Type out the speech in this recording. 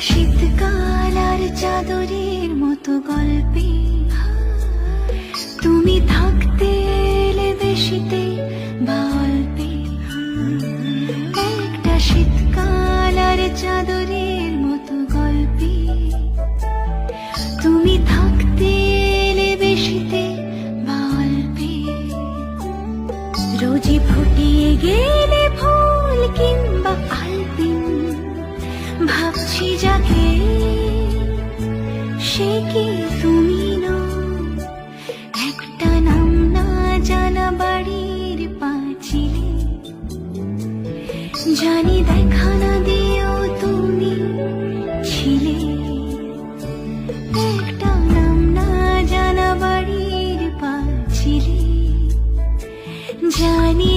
শীতকাল আর চাদরের মতো গল্পে তুমি থাকতে এলে বেশিতে বা অল্পে। একটা শীতকাল আর চাদরের মতো গল্পে তুমি থাকতে এলে বেশিতে বা অল্পে। রোজই ফুটিয়ে গেলে ফুল কিংবা আলপিন, ভাবছি যাকে সে কি তুমি নও। একটা নাম না জানা বাড়ির পাঁচিলে, জানি দেখা না দিয়েও তুমি ছিলে। একটা নাম না জানা বাড়ির পাঁচিলে, জানি